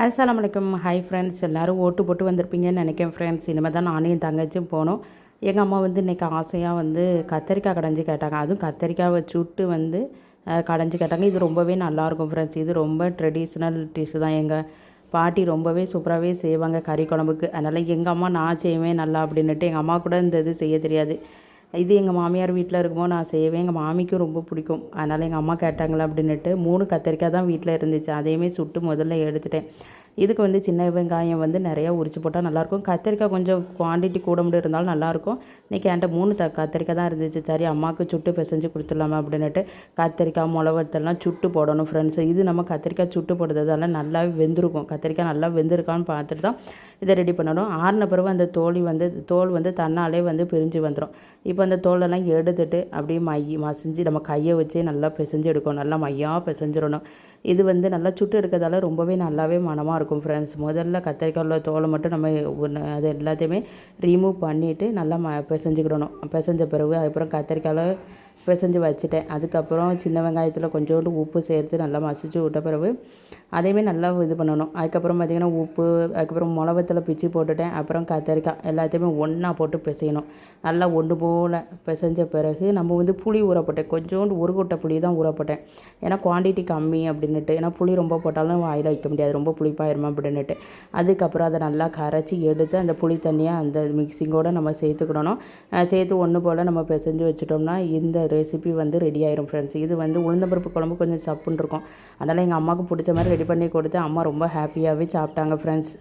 அஸ்ஸலாமு அலைக்கும். Hi friends, எல்லோரும் ஓட்டு போட்டு வந்திருப்பீங்கன்னு நினைக்கிறேன் ஃப்ரெண்ட்ஸ். இனிமேல் தான் நானும் என் தங்கச்சியும் போனோம். எங்கள் அம்மா வந்து இன்றைக்கி ஆசையாக வந்து கத்தரிக்காய் கடைஞ்சி கேட்டாங்க. அதுவும் கத்தரிக்காவை சுட்டு வந்து கடைஞ்சி கேட்டாங்க. இது ரொம்பவே நல்லாயிருக்கும் ஃப்ரெண்ட்ஸ். இது ரொம்ப ட்ரெடிஷ்னல் டிஷ்ஷு தான். எங்கள் பாட்டி ரொம்பவே சூப்பராகவே செய்வாங்க கறி குழம்புக்கு. அதனால் எங்கள் அம்மா நான் செய்வேன் நல்லா அப்படின்னுட்டு எங்கள் அம்மா கூட இந்த இது செய்ய தெரியாது. இது எங்கள் மாமியார் வீட்டில் இருக்கும்போது நான் செய்வேன். எங்கள் மாமிக்கும் ரொம்ப பிடிக்கும். அதனால் எங்கள் அம்மா கேட்டாங்களா அப்படின்னுட்டு 3 கத்திரிக்காய் தான் வீட்டில் இருந்துச்சு. அதையுமே சுட்டு முதல்ல எடுத்துட்டேன். இதுக்கு வந்து சின்ன வெங்காயம் வந்து நிறையா உரிச்சு போட்டால் நல்லாயிருக்கும். கத்திரிக்காய் கொஞ்சம் குவான்டிட்டி கூட மட்டும் இருந்தாலும் நல்லாயிருக்கும். இன்றைக்கி என்கிட்ட 3 கத்திரிக்காய் தான் இருந்துச்சு. சரி அம்மாவுக்கு சுட்டு பிசைஞ்சு கொடுத்துடலாமா அப்படின்னுட்டு கத்திரிக்காய் மிளவத்தெல்லாம் சுட்டு போடணும் ஃப்ரெண்ட்ஸ். இது நம்ம கத்திரிக்காய் சுட்டு போடுறதால நல்லாவே வெந்திருக்கும். கத்திரிக்காய் நல்லா வெந்திருக்கான்னு பார்த்துட்டு தான் இதை ரெடி பண்ணணும். ஆறின பிறகு அந்த தோல் வந்து தன்னாலே வந்து பிரிஞ்சு வந்துடும். இப்போ அந்த தோலெல்லாம் எடுத்துட்டு அப்படியே மசிஞ்சு நம்ம கையை வச்சே நல்லா பிசைஞ்சு எடுக்கணும். நல்லா மையாக பிசைஞ்சிடணும். இது வந்து நல்லா சுட்டு எடுக்கிறதால ரொம்பவே நல்லாவே மனமாக இருக்கும் ஃப்ரெண்ட்ஸ். முதல்ல கத்திரிக்காயில் தோலை மட்டும் நம்ம அது எல்லாத்தையுமே ரிமூவ் பண்ணிவிட்டு நல்லா பிசைஞ்சுக்கிடணும். பிசைஞ்ச பிறகு அதுக்கப்புறம் கத்திரிக்காயில் பிசைஞ்சு வச்சுட்டேன். அதுக்கப்புறம் சின்ன வெங்காயத்தில் கொஞ்சோண்டு உப்பு சேர்த்து நல்லா மசிச்சு விட்ட பிறகு அதையுமே நல்லா இது பண்ணணும். அதுக்கப்புறம் பார்த்திங்கன்னா உப்பு, அதுக்கப்புறம் மிளவத்தில் பிச்சு போட்டுட்டேன். அப்புறம் கத்திரிக்காய் எல்லாத்தையுமே ஒன்றா போட்டு பிசையணும். நல்லா ஒன்று போல் பிசைஞ்ச பிறகு நம்ம வந்து புளி ஊற போட்டேன். கொஞ்சோண்டு ஒரு கொட்டை புளி தான் ஊற போட்டேன். ஏன்னா குவான்டிட்டி கம்மி அப்படின்னுட்டு. ஏன்னா புளி ரொம்ப போட்டாலும் வாயில் வைக்க முடியாது, ரொம்ப புளிப்பாயிருமா அப்படின்னுட்டு. அதுக்கப்புறம் அதை நல்லா கரைச்சி எடுத்து அந்த புளி தண்ணியை அந்த மிக்சிங்கோடு நம்ம சேர்த்துக்கிடணும். சேர்த்து ஒன்று போல் நம்ம பிசைஞ்சு வச்சுட்டோம்னா இந்த ரெசிபி வந்து ரெடி ஆயிரும் ஃப்ரெண்ட்ஸ். இது வந்து உளுந்தம்பருப்பு குழம்பு கொஞ்சம் சப்புன்னு இருக்கும். அதனால் எங்கள் அம்மாவுக்கு பிடிச்ச மாதிரி ரெடி பண்ணி கொடுத்து அம்மா ரொம்ப ஹாப்பியாகவே சாப்பிட்டாங்க ஃப்ரெண்ட்ஸ்.